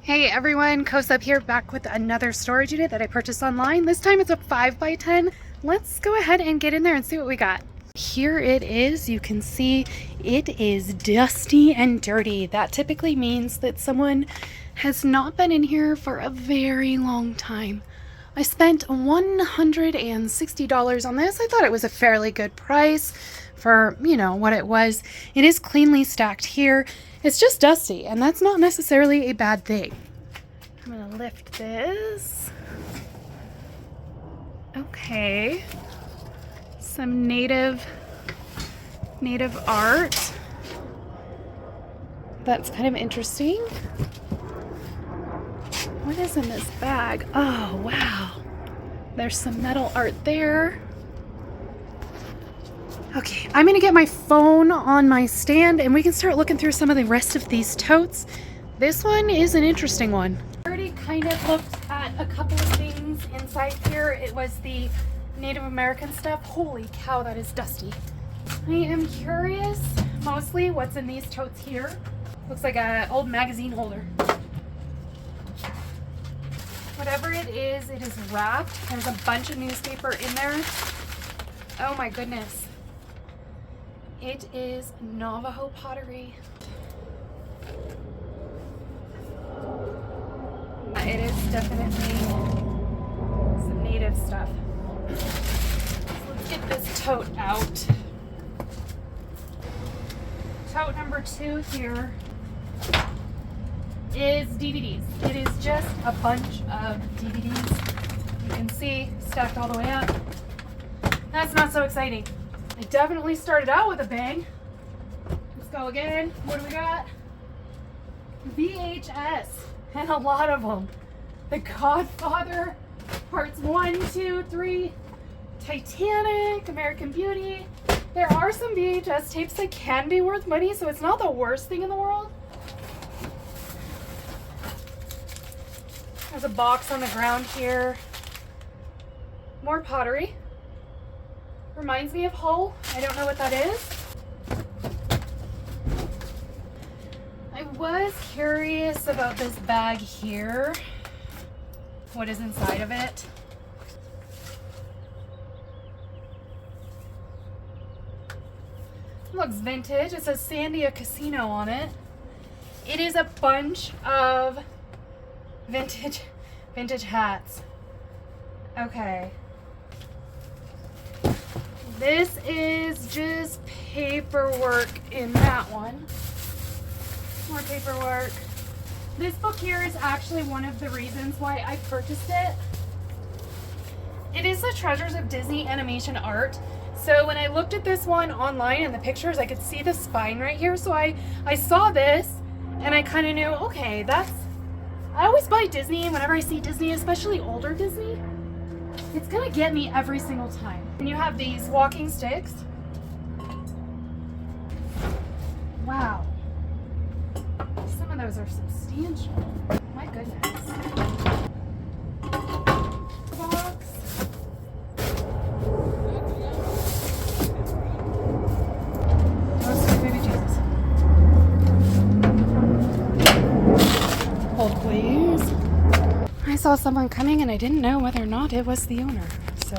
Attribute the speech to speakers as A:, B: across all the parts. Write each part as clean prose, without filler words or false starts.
A: Hey everyone, Kos up here, back with another storage unit that I purchased online. This time it's a 5x10. Let's go ahead and get in there and see what we got. Here it is. You can see it is dusty and dirty. That typically means that someone has not been in here for a very long time. I spent $160 on this. I thought it was a fairly good price for, what it was. It is cleanly stacked here. It's just dusty, and that's not necessarily a bad thing. I'm gonna lift this. Okay. Some native art. That's kind of interesting. What is in this bag? Oh, wow. There's some metal art there. Okay, I'm gonna get my phone on my stand and we can start looking through some of the rest of these totes. This one is an interesting one. I already kind of looked at a couple of things inside here. It was the Native American stuff. Holy cow, that is dusty. I am curious mostly what's in these totes here. Looks like an old magazine holder. Whatever it is wrapped. There's a bunch of newspaper in there. Oh my goodness. It is Navajo pottery. It is definitely some native stuff. So let's get this tote out. Tote number 2 here is DVDs. It is just a bunch of DVDs. You can see stacked all the way up. That's not so exciting. It definitely started out with a bang. Let's go again. What do we got? VHS, and a lot of them. The Godfather, parts 1, 2, 3, Titanic, American Beauty. There are some VHS tapes that can be worth money, so it's not the worst thing in the world. There's a box on the ground here. More pottery. Reminds me of Hull. I don't know what that is. I was curious about this bag here. What is inside of it? It looks vintage. It says Sandia Casino on it. It is a bunch of vintage hats. Okay. This is just paperwork in that one. More paperwork. This book here is actually one of the reasons why I purchased it. It is the Treasures of Disney Animation Art. So when I looked at this one online in the pictures, I could see the spine right here. So I saw this and I kind of knew, okay, I always buy Disney whenever I see Disney, especially older Disney. It's gonna get me every single time. And you have these walking sticks. Wow. Some of those are substantial. My goodness. Box. Oh, sweet baby Jesus. Hold please. I saw someone coming and I didn't know whether or not it was the owner, so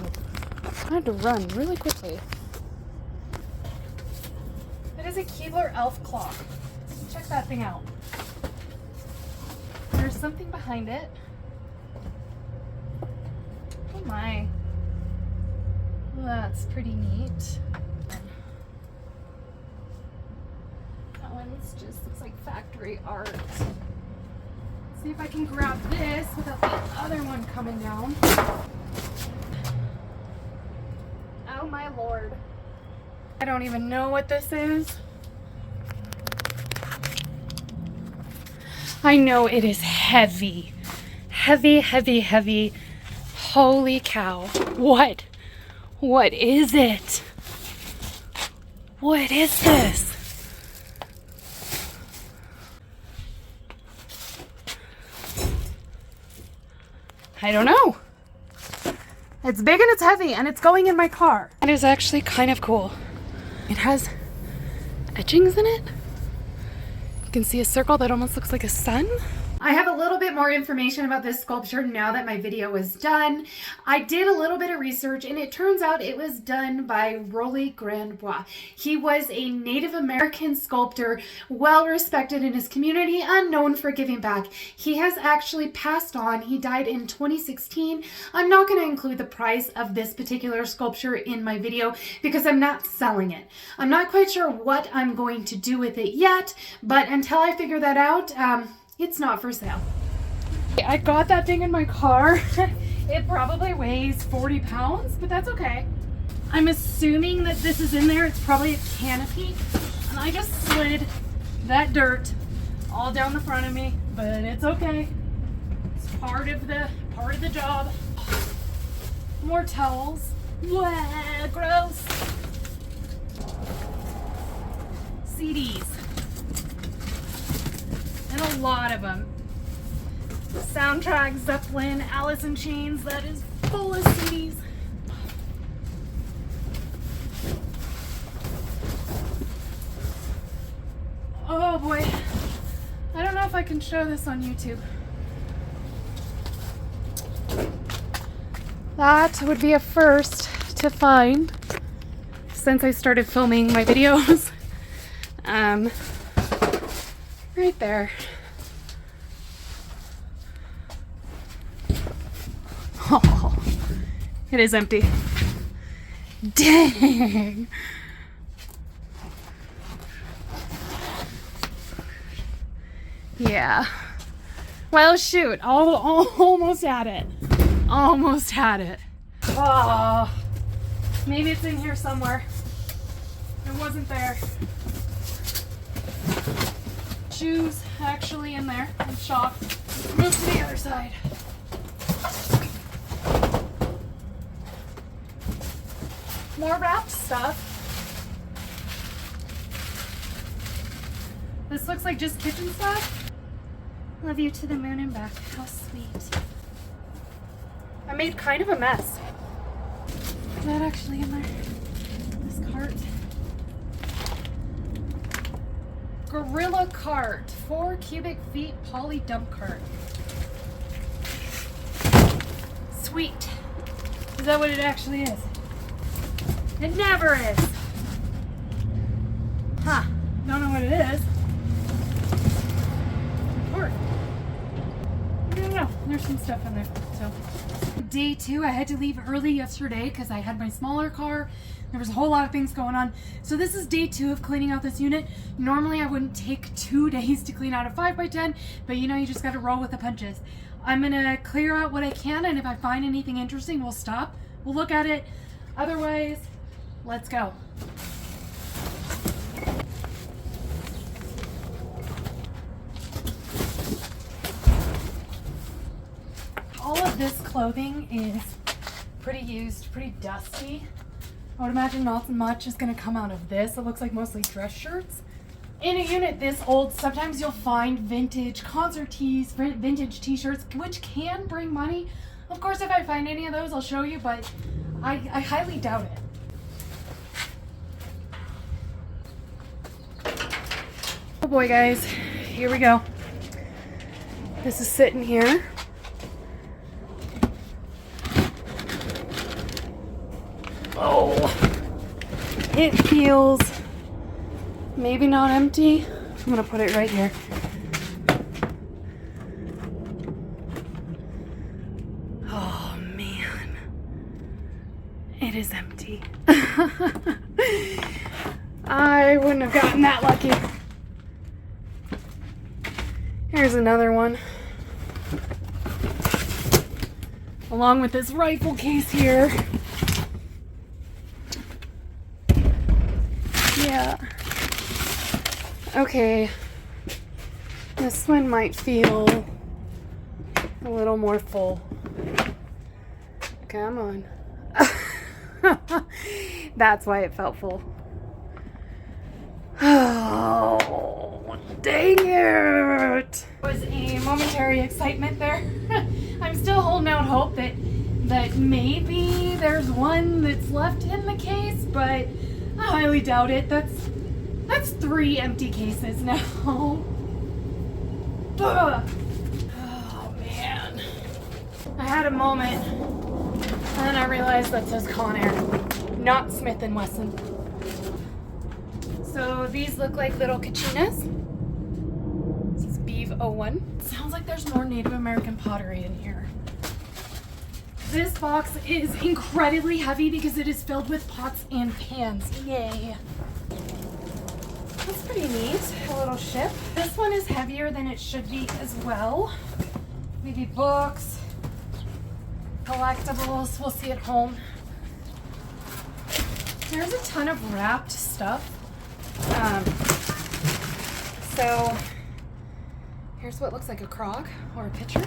A: I had to run really quickly. It is a Keebler elf clock. Check that thing out. There's something behind it. Oh my. That's pretty neat. That one's just looks like factory art. See if I can grab this without the other one coming down. Oh my lord. I don't even know what this is. I know it is heavy. Heavy, heavy, heavy. Holy cow. What? What is it? What is this? I don't know. It's big and it's heavy and it's going in my car. It is actually kind of cool. It has etchings in it. You can see a circle that almost looks like a sun. I have a little bit more information about this sculpture now that my video was done. I did a little bit of research and it turns out it was done by Rolly Grandbois. He was a Native American sculptor, well respected in his community and known for giving back. He has actually passed on. He died in 2016. I'm not going to include the price of this particular sculpture in my video because I'm not selling it. I'm not quite sure what I'm going to do with it yet, but until I figure that out, it's not for sale. I got that thing in my car. It probably weighs 40 pounds, but that's okay. I'm assuming that this is in there. It's probably a canopy. And I just slid that dirt all down the front of me, but it's okay. It's part of the job. More towels. Blah, gross. CDs. And a lot of them. Soundtrack, Zeppelin, Alice in Chains, that is full of CDs. Oh boy. I don't know if I can show this on YouTube. That would be a first to find since I started filming my videos. Right there. Oh, it is empty. Dang. Yeah. Well, shoot. Almost had it. Almost had it. Oh, maybe it's in here somewhere. It wasn't there. Shoes actually in there. I'm shocked. Move to the other side. More wrapped stuff. This looks like just kitchen stuff. Love you to the moon and back. How sweet. I made kind of a mess. Is that actually in there? This cart. Gorilla cart. 4 cubic feet poly dump cart. Sweet. Is that what it actually is? It never is. Huh. Don't know what it is. Report. I don't know. There's some stuff in there. So, day 2, I had to leave early yesterday because I had my smaller car. There was a whole lot of things going on. So this is day 2 of cleaning out this unit. Normally I wouldn't take 2 days to clean out a 5x10, but you know, you just got to roll with the punches. I'm gonna clear out what I can, and if I find anything interesting, we'll stop. We'll look at it. Otherwise, let's go. All of this clothing is pretty used, pretty dusty. I would imagine not much is going to come out of this. It looks like mostly dress shirts. In a unit this old, sometimes you'll find vintage concert tees, vintage t-shirts, which can bring money. Of course, if I find any of those, I'll show you, but I highly doubt it. Oh boy, guys, here we go. This is sitting here. Oh, it feels maybe not empty. I'm gonna put it right here. Oh man, it is empty. I wouldn't have gotten that lucky. Here's another one. Along with this rifle case here. Yeah. Okay. This one might feel a little more full. Come on. That's why it felt full. Oh, dang it. It was a momentary excitement there. I'm still holding out hope that maybe there's one that's left in the case, but I highly doubt it. That's 3 empty cases now. Ugh. Oh had a moment, and then I realized that says Conair, not Smith & Wesson. So these look like little kachinas. This is Beeve 01. Sounds like there's more Native American pottery in here. This box is incredibly heavy because it is filled with pots and pans. Yay. That's pretty neat, a little ship. This one is heavier than it should be as well. Maybe books, collectibles, we'll see at home. There's a ton of wrapped stuff. So here's what looks like a crock or a pitcher.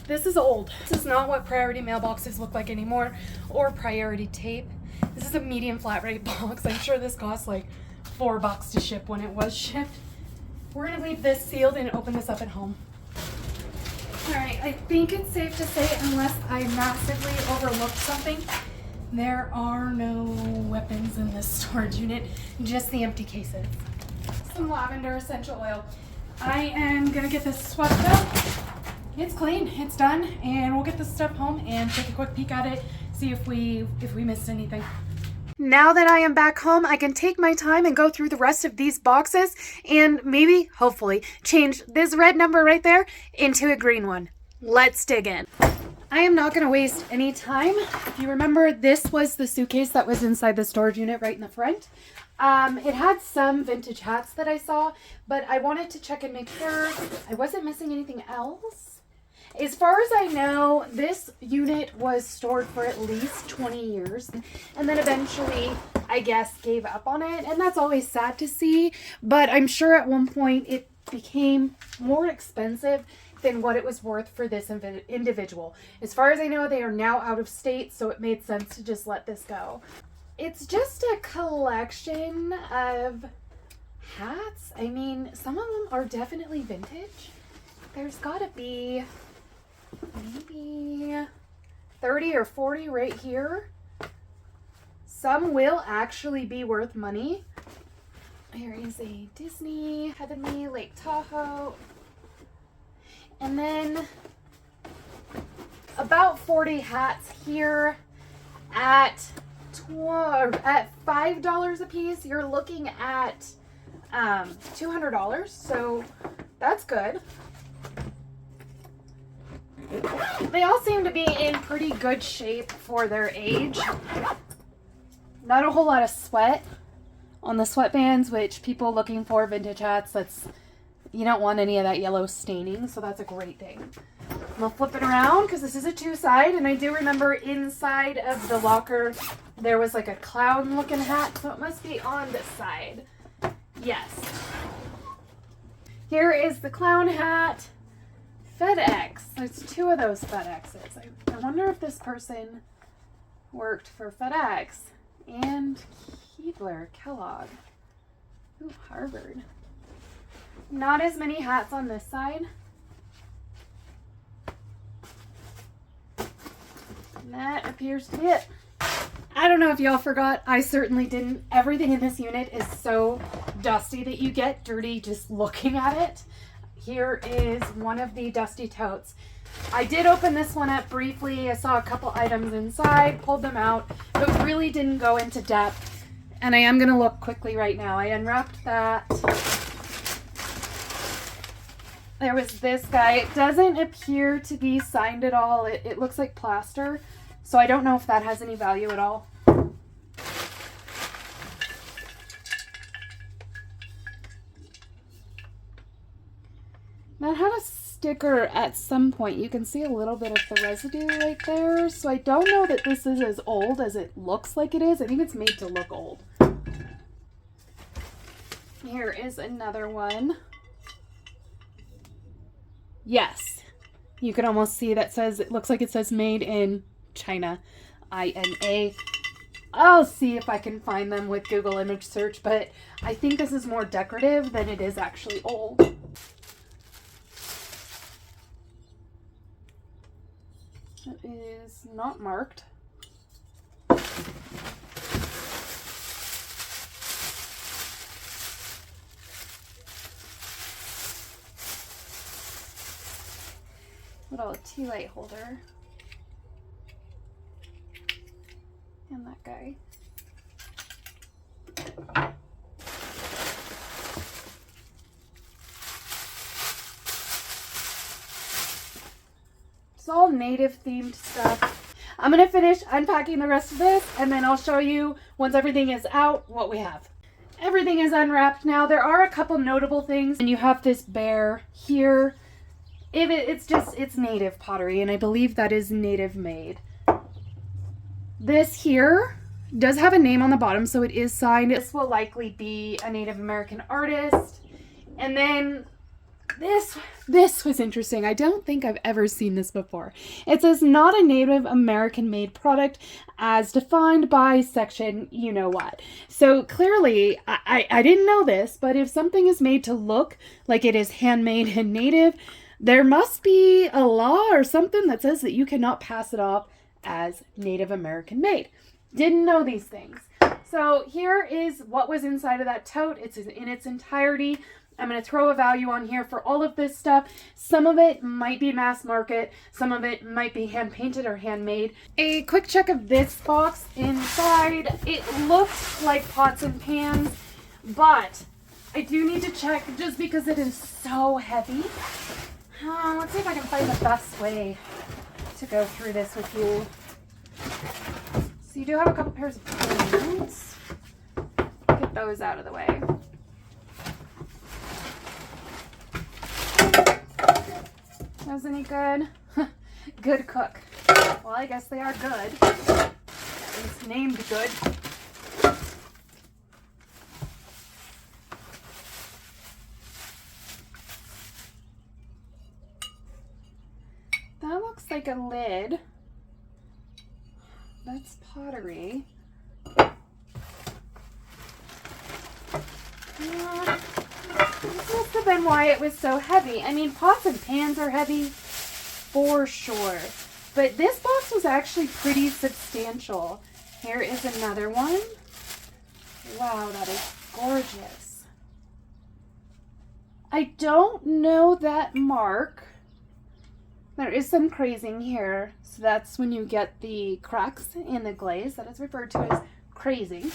A: This is old. This is not what priority mailboxes look like anymore, or priority tape. This is a medium flat rate box. I'm sure this cost like $4 to ship when it was shipped. We're gonna leave this sealed and open this up at home. All right, I think it's safe to say, unless I massively overlooked something, there are no weapons in this storage unit, just the empty cases. Some lavender essential oil. I am gonna get this swept up. It's clean, it's done, and we'll get this stuff home and take a quick peek at it, see if we missed anything. Now that I am back home, I can take my time and go through the rest of these boxes and maybe, hopefully, change this red number right there into a green one. Let's dig in. I am not going to waste any time. If you remember, this was the suitcase that was inside the storage unit right in the front. It had some vintage hats that I saw, but I wanted to check and make sure I wasn't missing anything else. As far as I know, this unit was stored for at least 20 years and then eventually, I guess, gave up on it. And that's always sad to see, but I'm sure at one point it became more expensive than what it was worth for this individual. As far as I know, they are now out of state, so it made sense to just let this go. It's just a collection of hats. I mean, some of them are definitely vintage. There's gotta be maybe 30 or 40 right here. Some will actually be worth money. There is a Disney, Heavenly, Lake Tahoe. And then about 40 hats here at $5 a piece. You're looking at $200, so that's good. They all seem to be in pretty good shape for their age. Not a whole lot of sweat on the sweatbands, which people looking for vintage hats, you don't want any of that yellow staining, so that's a great thing. We'll flip it around because this is a two-side, and I do remember inside of the locker there was like a clown looking hat, so it must be on this side. Yes. Here is the clown hat. FedEx. There's two of those FedExes. I wonder if this person worked for FedEx and Keebler, Kellogg. Ooh, Harvard. Not as many hats on this side. And that appears to be it. I don't know if y'all forgot. I certainly didn't. Everything in this unit is so dusty that you get dirty just looking at it. Here is one of the dusty totes. I did open this one up briefly. I saw a couple items inside, pulled them out, but really didn't go into depth. And I am going to look quickly right now. I unwrapped that. There was this guy. It doesn't appear to be signed at all. It looks like plaster. So I don't know if that has any value at all. That had a sticker at some point. You can see a little bit of the residue right there. So I don't know that this is as old as it looks like it is. I think it's made to look old. Here is another one. Yes. You can almost see that says, it looks like it says made in China. INA. I'll see if I can find them with Google image search, but I think this is more decorative than it is actually old. It is not marked. Little tea light holder. And that guy. It's all native themed stuff. I'm going to finish unpacking the rest of this and then I'll show you once everything is out what we have. Everything is unwrapped now. There are a couple notable things. And you have this bear here. It's native pottery and I believe that is native made. This here does have a name on the bottom, so it is signed. This will likely be a Native American artist. And then this was interesting. I don't think I've ever seen this before. It says not a Native American made product as defined by section you know what. So clearly, I didn't know this, but if something is made to look like it is handmade and native, there must be a law or something that says that you cannot pass it off as Native American made. Didn't know these things. So here is what was inside of that tote. It's in its entirety. I'm going to throw a value on here for all of this stuff. Some of it might be mass market. Some of it might be hand painted or handmade. A quick check of this box inside. It looked like pots and pans, but I do need to check just because it is so heavy. Let's see if I can find the best way to go through this with you. So you do have a couple pairs of pants. Get those out of the way. Those any good? Good cook. Well, I guess they are good. At least named good. That looks like a lid. That's pottery. This must have been why it was so heavy. I mean, pots and pans are heavy for sure. But this box was actually pretty substantial. Here is another one. Wow, that is gorgeous. I don't know that mark. There is some crazing here, so that's when you get the cracks in the glaze. That is referred to as crazing.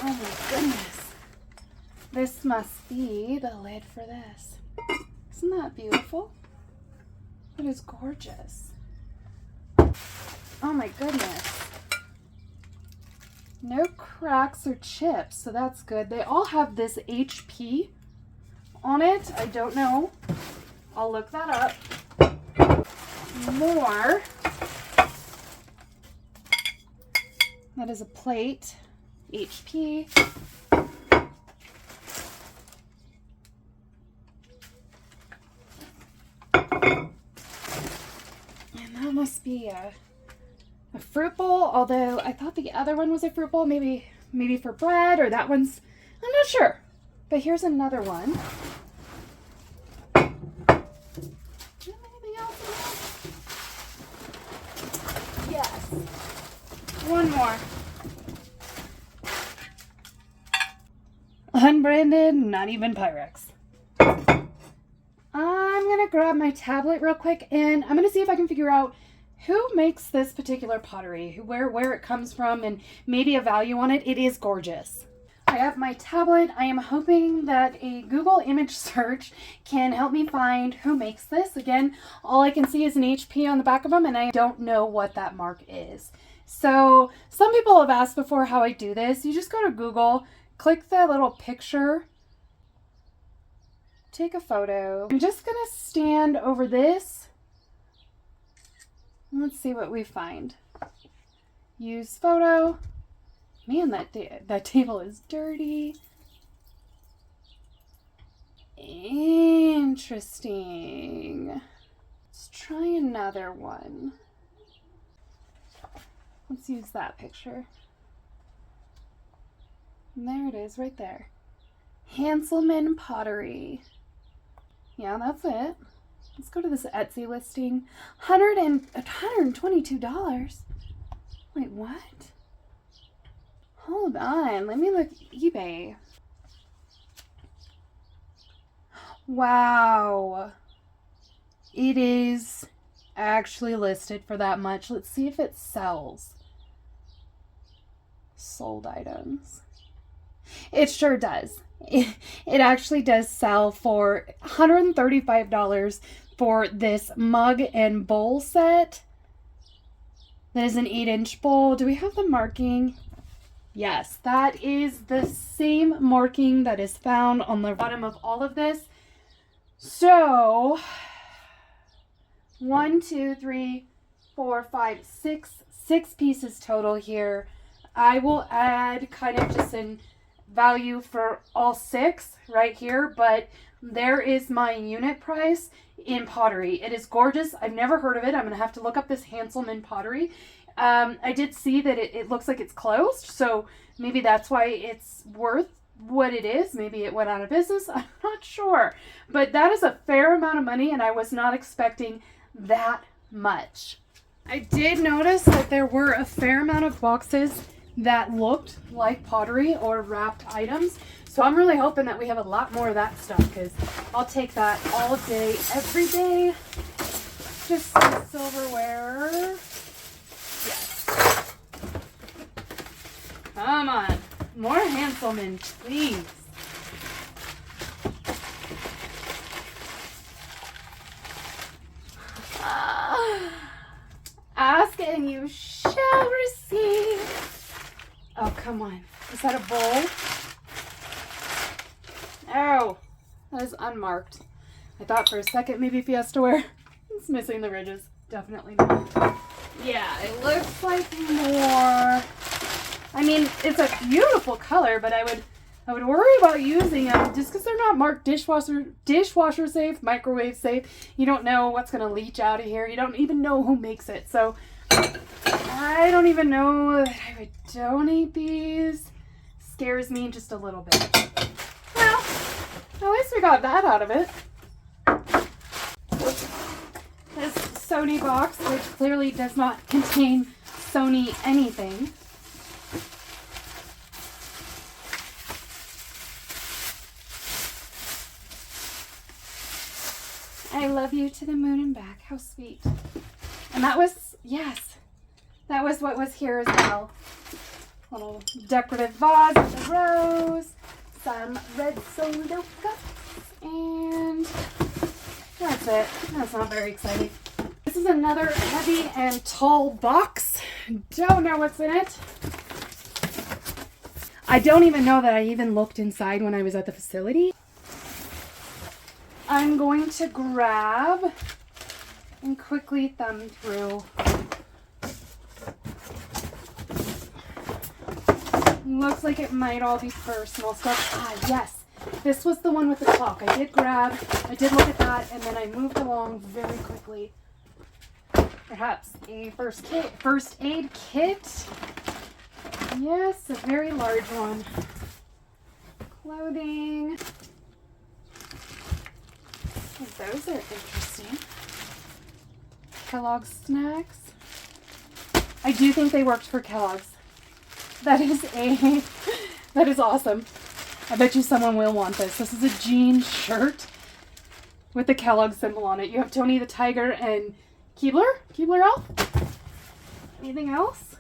A: Oh my goodness. This must be the lid for this. Isn't that beautiful? It is gorgeous. Oh my goodness. No cracks or chips, so that's good. They all have this HP on it. I don't know. I'll look that up. More. That is a plate. HP. And that must be a fruit bowl, although I thought the other one was a fruit bowl, maybe for bread, or that one's, I'm not sure. But here's another one. One more. Unbranded, not even Pyrex. I'm going to grab my tablet real quick and I'm going to see if I can figure out who makes this particular pottery, where it comes from, and maybe a value on it. It is gorgeous. I have my tablet. I am hoping that a Google image search can help me find who makes this. Again, all I can see is an HP on the back of them and I don't know what that mark is. So some people have asked before how I do this. You just go to Google, click the little picture, take a photo. I'm just going to stand over this. Let's see what we find. Use photo. Man, that table is dirty. Interesting. Let's try another one. Let's use that picture. And there it is right there. Hanselman Pottery. Yeah, that's it. Let's go to this Etsy listing. $122. Wait, what? Hold on. Let me look at eBay. Wow. It is actually listed for that much. Let's see if it sells. Sold items. It sure does. It actually does sell for $135 for this mug and bowl set. That is an 8-inch bowl. Do we have the marking? Yes, that is the same marking that is found on the bottom of all of this. So, 1, 2, 3, 4, 5, 6 pieces total here. I will add kind of just an value for all 6 right here, but there is my unit price in pottery. It is gorgeous. I've never heard of it. I'm going to have to look up this Hanselman pottery. I did see that it looks like it's closed, so maybe that's why it's worth what it is. Maybe it went out of business. I'm not sure. But that is a fair amount of money, and I was not expecting that much. I did notice that there were a fair amount of boxes that looked like pottery or wrapped items. So I'm really hoping that we have a lot more of that stuff, because I'll take that all day, every day. Just some silverware. Yes. Come on. More Hanselman, please. Ask and you shall receive. Oh, come on. Is that a bowl? Oh, that is unmarked. I thought for a second maybe Fiesta ware. It's missing the ridges. Definitely not. Yeah, it looks like more. I mean, it's a beautiful color, but I would worry about using them just because they're not marked dishwasher safe, microwave safe. You don't know what's going to leach out of here. You don't even know who makes it. So I don't even know that I would donate these. Scares me just a little bit. Well, at least we got that out of it. This Sony box, which clearly does not contain Sony anything. I love you to the moon and back. How sweet. And that was, yes, that was what was here as well. Little decorative vase with a rose, some red solo cups, and that's it. That's not very exciting. This is another heavy and tall box. Don't know what's in it. I don't even know that I even looked inside when I was at the facility. I'm going to grab and quickly thumb through. Looks like it might all be personal stuff. Ah, yes. This was the one with the clock. I did look at that, and then I moved along very quickly. Perhaps a first aid kit. Yes, a very large one. Clothing. Those are interesting. Kellogg's snacks. I do think they worked for Kellogg's. That is awesome. I bet you someone will want this. This is a jean shirt with the Kellogg symbol on it. You have Tony the Tiger and Keebler Elf. Anything else?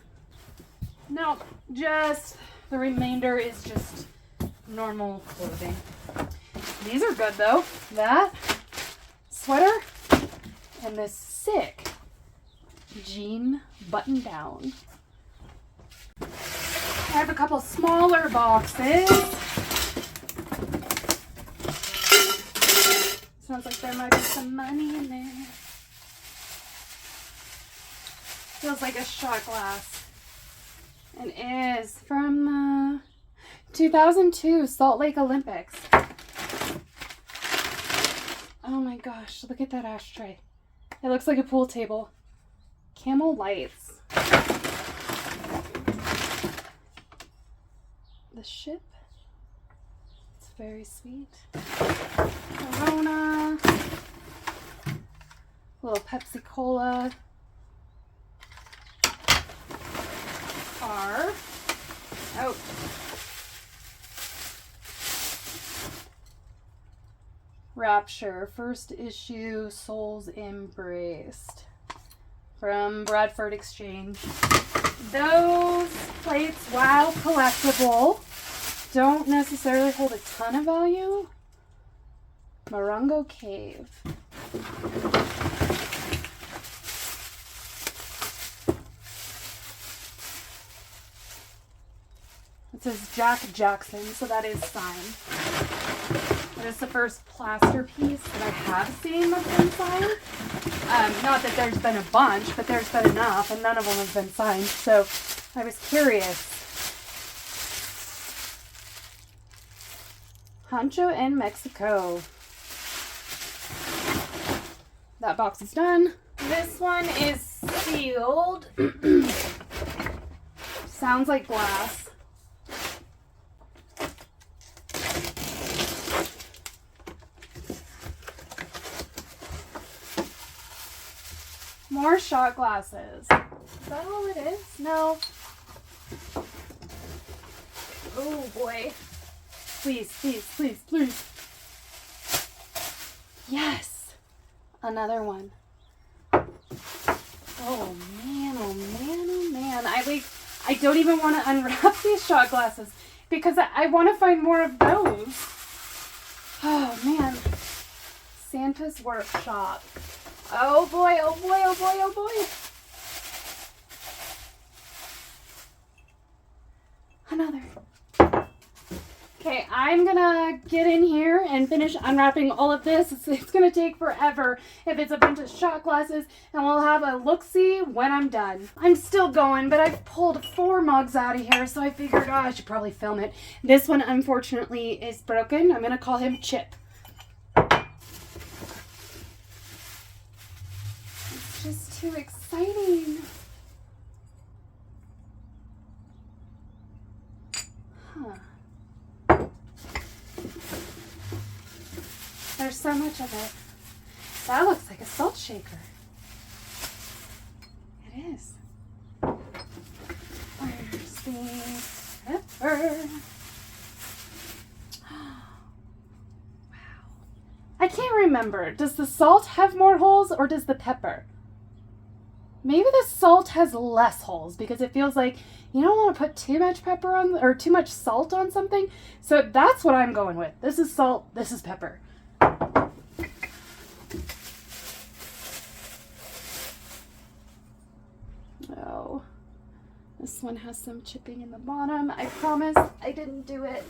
A: No, just the remainder is just normal clothing. These are good though. That sweater and this sick jean button down. I have a couple smaller boxes. Sounds like there might be some money in there. Feels like a shot glass. And is from the 2002 Salt Lake Olympics. Oh my gosh, look at that ashtray. It looks like a pool table. Camel lights. The ship. It's very sweet. Corona. Little Pepsi Cola. Car. Oh. Rapture, first issue, Souls Embraced. From Bradford Exchange. Those plates, while collectible, don't necessarily hold a ton of value. Morongo Cave. It says Jack Jackson, so that is signed. That is the first plaster piece that I have seen that's been signed. Not that there's been a bunch, but there's been enough, and none of them have been signed, so I was curious. Hancho in Mexico. That box is done. This one is sealed. Sounds like glass. More shot glasses. Is that all it is? No. Oh boy. Please, please, please, please. Yes. Another one. Oh man, oh man, oh man. I don't even want to unwrap these shot glasses because I want to find more of those. Oh man. Santa's Workshop. Oh boy, oh boy, oh boy, oh boy. Another. Okay, I'm gonna get in here and finish unwrapping all of this. It's gonna take forever if it's a bunch of shot glasses, and we'll have a look-see when I'm done. I'm still going, but I've pulled 4 mugs out of here, so I figured, I should probably film it. This one, unfortunately, is broken. I'm gonna call him Chip. It's just too exciting. Huh. There's so much of it. That looks like a salt shaker. It is. Where's the pepper? Wow. I can't remember. Does the salt have more holes or does the pepper? Maybe the salt has less holes because it feels like you don't want to put too much pepper on or too much salt on something. So that's what I'm going with. This is salt, this is pepper. Oh, this one has some chipping in the bottom. I promise I didn't do it.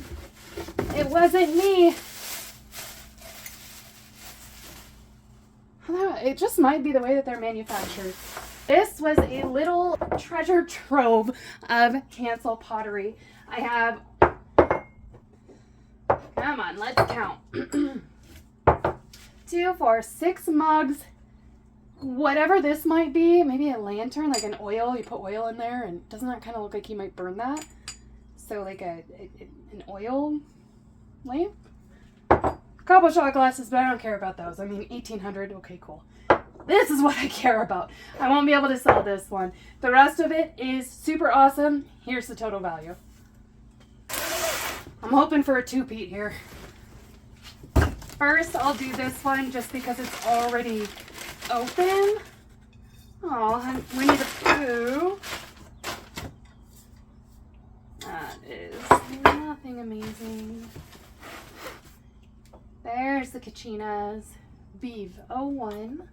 A: It wasn't me. It just might be the way that they're manufactured. This was a little treasure trove of cancel pottery. I have, come on, let's count. 2, 4, 6 mugs. Whatever this might be, maybe a lantern, like an oil. You put oil in there, and doesn't that kind of look like you might burn that? So like an oil lamp. A couple shot glasses, but I don't care about those. I mean, 1800. Okay, cool. This is what I care about. I won't be able to sell this one. The rest of it is super awesome. Here's the total value. I'm hoping for a 2-peat here. First, I'll do this one just because it's already open. Oh, Winnie the Pooh. That is nothing amazing. There's the Kachinas. Beeve 01.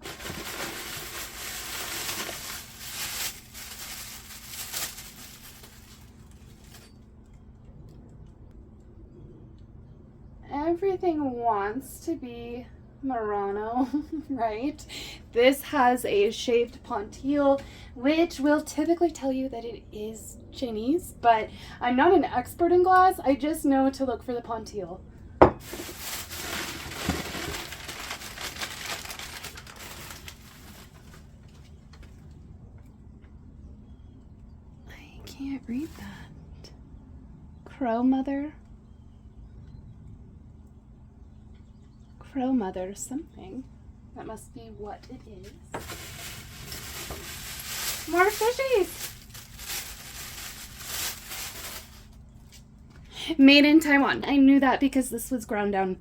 A: Everything wants to be Murano, right? This has a shaved pontile, which will typically tell you that it is Chinese, but I'm not an expert in glass. I just know to look for the pontile. I can't read that. Crow Mother. Crow Mother something. That must be what it is. More fishies! Made in Taiwan. I knew that because this was ground down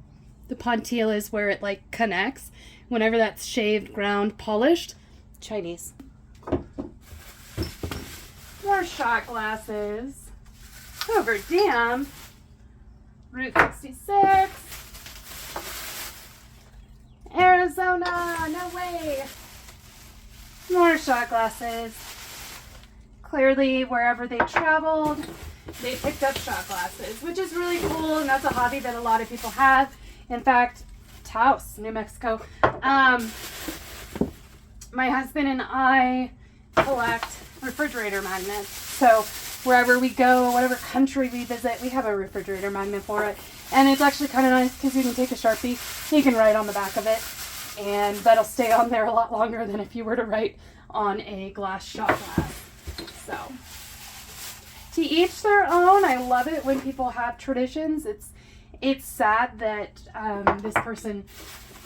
A: The pontille is where it like connects. Whenever that's shaved, ground, polished. Chinese. More shot glasses. Over Dam. Route 66. Arizona. No way. More shot glasses. Clearly, wherever they traveled, they picked up shot glasses, which is really cool, and that's a hobby that a lot of people have. In fact, Taos, New Mexico. My husband and I collect refrigerator magnets. So wherever we go, whatever country we visit, we have a refrigerator magnet for it. And it's actually kind of nice because you can take a Sharpie, you can write on the back of it, and that'll stay on there a lot longer than if you were to write on a glass shot glass. So, to each their own. I love it when people have traditions. It's sad that this person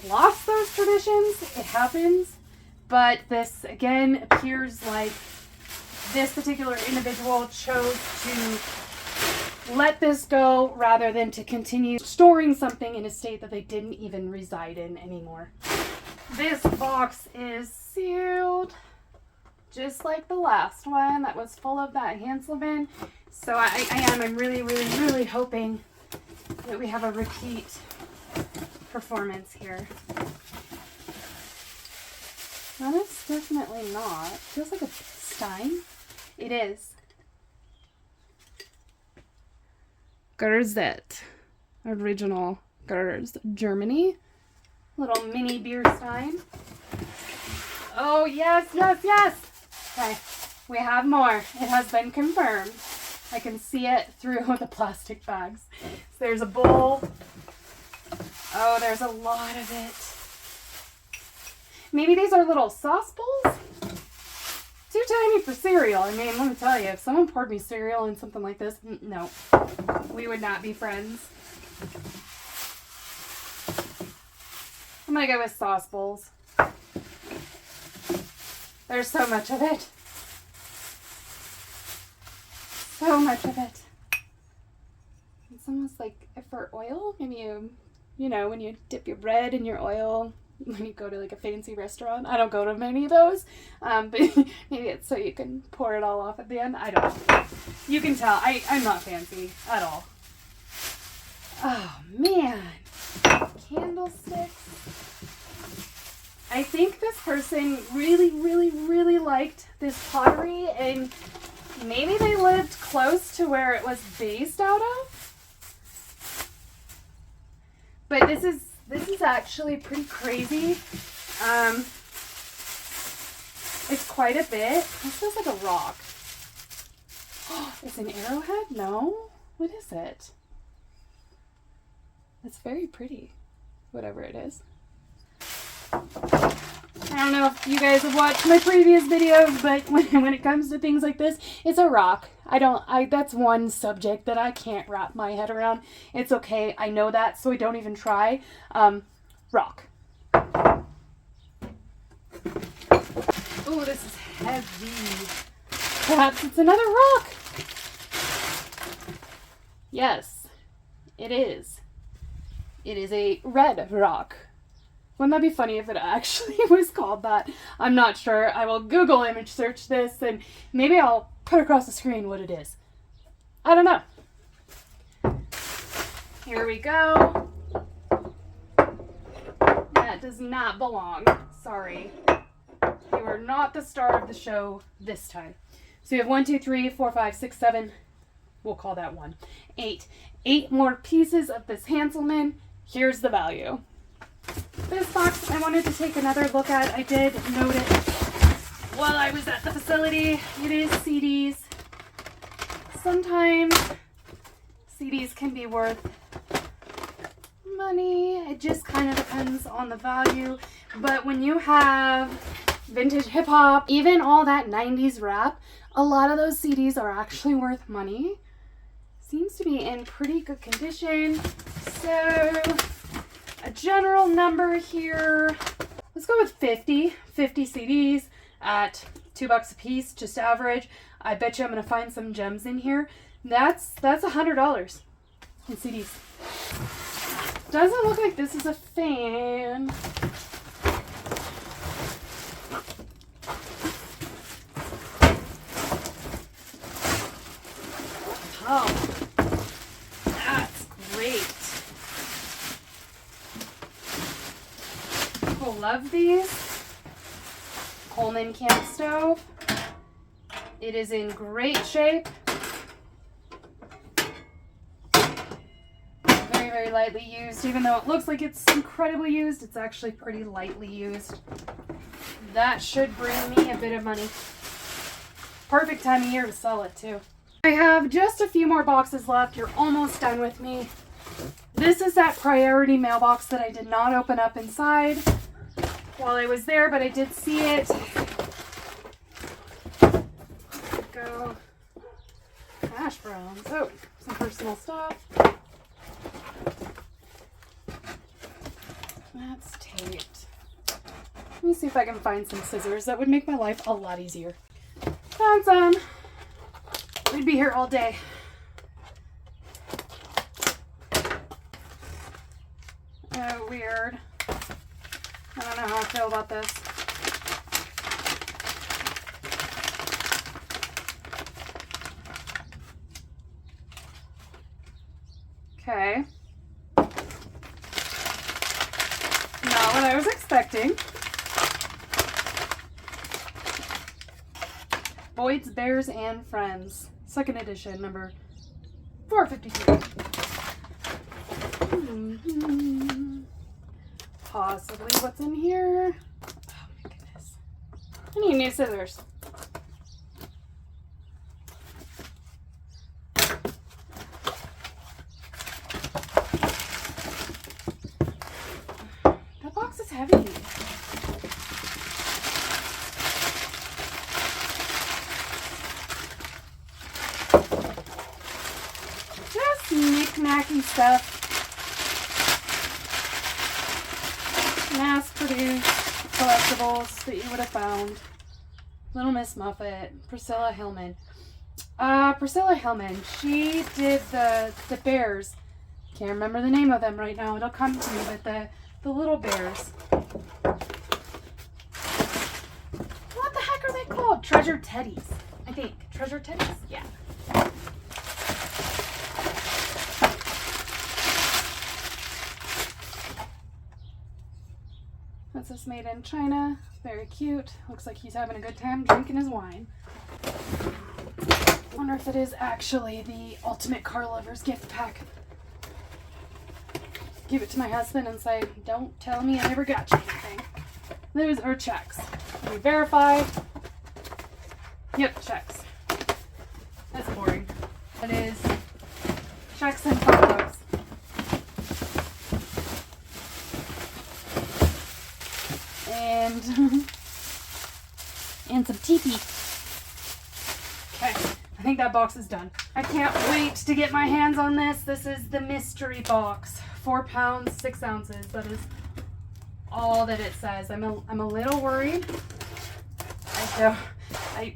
A: lost those traditions. It happens. But this, again, appears like this particular individual chose to let this go rather than to continue storing something in a state that they didn't even reside in anymore. This box is sealed, just like the last one that was full of that Hanselman. So I'm really hoping that we have a repeat performance here. That is definitely not. It feels like a Stein. It is. Gerzet. Original Gerz. Germany. Little mini beer Stein. Oh, yes. Okay, we have more. It has been confirmed. I can see it through the plastic bags. So there's a bowl. Oh, there's a lot of it. Maybe these are little sauce bowls? Too tiny for cereal. I mean, let me tell you, if someone poured me cereal in something like this, no. We would not be friends. I'm gonna go with sauce bowls. There's so much of it. So much of it. It's almost like for oil. Maybe you know, when you dip your bread in your oil when you go to like a fancy restaurant. I don't go to many of those, but maybe it's so you can pour it all off at the end. I don't know. You can tell I'm not fancy at all. Oh man, candlesticks. I think this person really liked this pottery, and maybe they lived close to where it was based out of. But this is actually pretty crazy. It's quite a bit. This feels like a rock. Oh, it's an arrowhead? No? What is it? It's very pretty. Whatever it is. I don't know if you guys have watched my previous videos, but when it comes to things like this, it's a rock. That's one subject that I can't wrap my head around. It's okay. I know that, so I don't even try. Rock. Oh, this is heavy. Perhaps it's another rock. Yes, it is. It is a red rock. Wouldn't that be funny if it actually was called that? I'm not sure. I will Google image search this and maybe I'll put across the screen what it is. I don't know. Here we go. That does not belong. Sorry. You are not the star of the show this time. So you have 1, 2, 3, 4, 5, 6, 7. We'll call that 1. 8. 8 more pieces of this Hanselman. Here's the value. This box I wanted to take another look at. I did note it while I was at the facility. It is CDs. Sometimes CDs can be worth money. It just kind of depends on the value. But when you have vintage hip hop, even all that 90s rap, a lot of those CDs are actually worth money. Seems to be in pretty good condition. So a general number here, let's go with 50 CDs at $2 a piece, just average. I bet you I'm gonna find some gems in here. That's $100 in CDs. Doesn't look like this is a fan. Oh, that's great. People love these. Coleman camp stove. It is in great shape. Very, very lightly used. Even though it looks like it's incredibly used, it's actually pretty lightly used. That should bring me a bit of money. Perfect time of year to sell it too. I have just a few more boxes left. You're almost done with me. This is that priority mailbox that I did not open up inside while I was there, but I did see it. Go. Hash browns. Oh, some personal stuff. That's taped. Let me see if I can find some scissors. That would make my life a lot easier. Found some. We'd be here all day. Oh, weird. I don't know how I feel about this. Okay. Not what I was expecting. Boyd's Bears and Friends. Second edition, number 453. Possibly what's in here. Oh my goodness. I need new scissors. That box is heavy. Knick-knacky stuff. Mass-produced collectibles that you would have found. Little Miss Muffet. Priscilla Hillman. Priscilla Hillman. She did the bears. Can't remember the name of them right now. It'll come to me, but the little bears. What the heck are they called? Treasure Teddies, I think. Treasure Teddies? Yeah. This is made in China. Very cute. Looks like he's having a good time drinking his wine. Wonder if it is actually the Ultimate Car Lovers gift pack. Give it to my husband and say, don't tell me I never got you anything. Those are checks. We verify. Yep, checks. That's boring. It is checks and photos. And some teepee. Okay, I think that box is done. I can't wait to get my hands on this. This is the mystery box. 4 pounds, 6 ounces. That is all that it says. I'm a little worried. I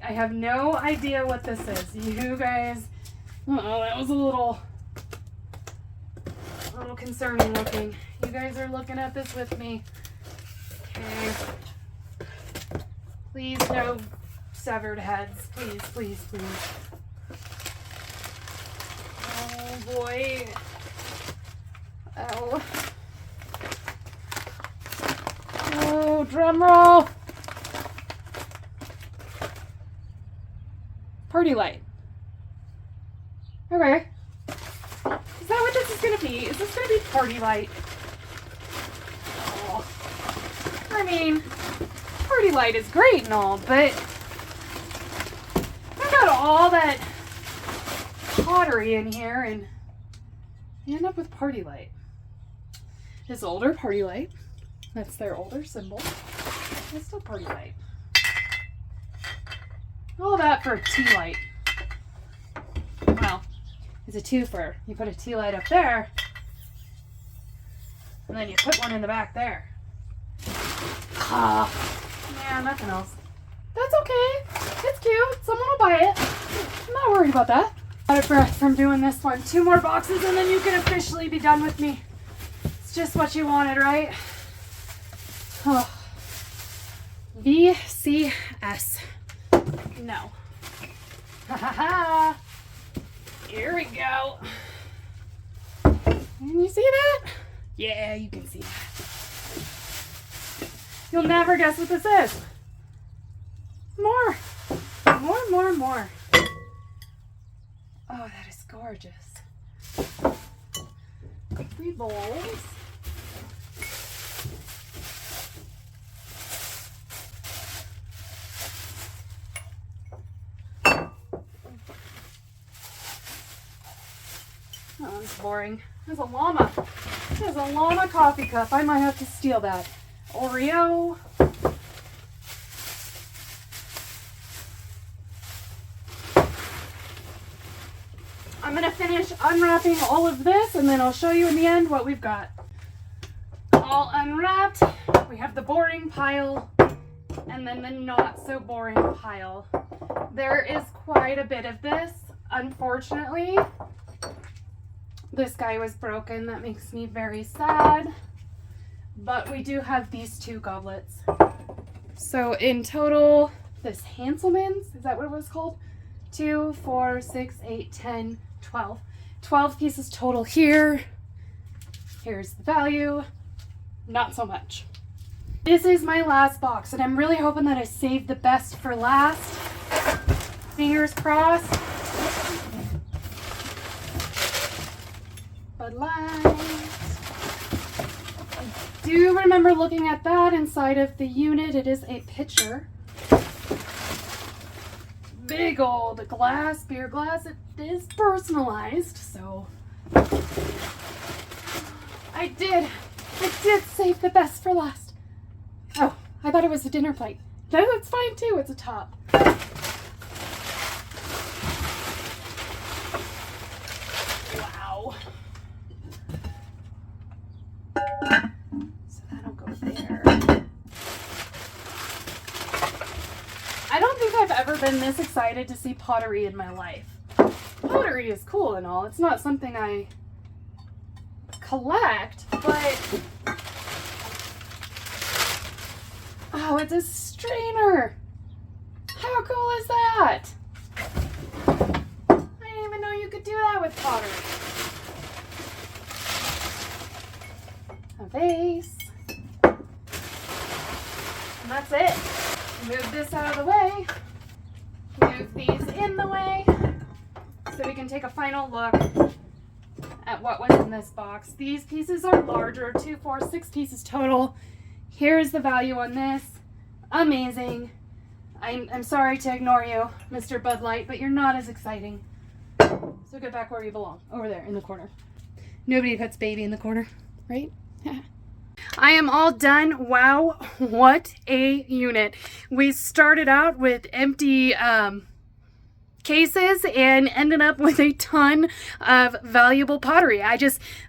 A: have no idea what this is. You guys, oh, that was a little concerning looking. You guys are looking at this with me. Okay. Please, no severed heads. Please, please, please. Oh boy. Oh. Oh, drum roll. Party light. Okay. Is that what this is going to be? Is this going to be party light? Oh. I mean, party light is great and all, but I've got all that pottery in here and you end up with party light. This older party light. That's their older symbol. It's still party light. All that for a tea light. Well, it's a twofer. You put a tea light up there, and then you put one in the back there. Yeah, nothing else. That's okay. It's cute. Someone will buy it. I'm not worried about that. Out of breath from doing this one. 2 more boxes, and then you can officially be done with me. It's just what you wanted, right? Oh. VCS. No. Ha ha ha. Here we go. Can you see that? Yeah, you can see that. You'll never guess what this is. More. More. Oh, that is gorgeous. 3 bowls. Oh, that's boring. There's a llama. There's a llama coffee cup. I might have to steal that. Oreo. I'm going to finish unwrapping all of this and then I'll show you in the end what we've got. All unwrapped. We have the boring pile and then the not so boring pile. There is quite a bit of this. Unfortunately, this guy was broken. That makes me very sad. But we do have these 2 goblets. So in total, this Hanselman's, is that what it was called? 2, 4, 6, 8, 10, 12. 12 pieces total here. Here's the value. Not so much. This is my last box, and I'm really hoping that I saved the best for last. Fingers crossed. Bud Light. I do remember looking at that inside of the unit. It is a pitcher. Big old glass, beer glass. It is personalized, so I did save the best for last. Oh, I thought it was a dinner plate. No, it's fine too. It's a top. Wow. So that'll go there. I don't think I've ever been this excited to see pottery in my life. Pottery is cool and all. It's not something I collect, but oh, it's a strainer. How cool is that? I didn't even know you could do that with pottery. A vase. And that's it. Move this out of the way. Move these in the way. So we can take a final look at what was in this box. These pieces are larger, 2, 4, 6 pieces total. Here's the value on this. Amazing. I'm sorry to ignore you, Mr. Bud Light, but you're not as exciting. So get back where you belong, over there in the corner. Nobody puts baby in the corner, right? I am all done. Wow, what a unit. We started out with empty cases and ended up with a ton of valuable pottery.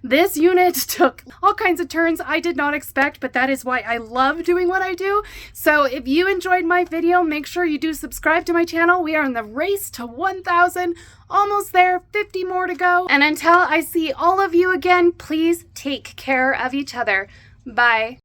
A: This unit took all kinds of turns I did not expect, but that is why I love doing what I do. So if you enjoyed my video, make sure you do subscribe to my channel. We are in the race to 1,000, almost there, 50 more to go. And until I see all of you again, please take care of each other. Bye.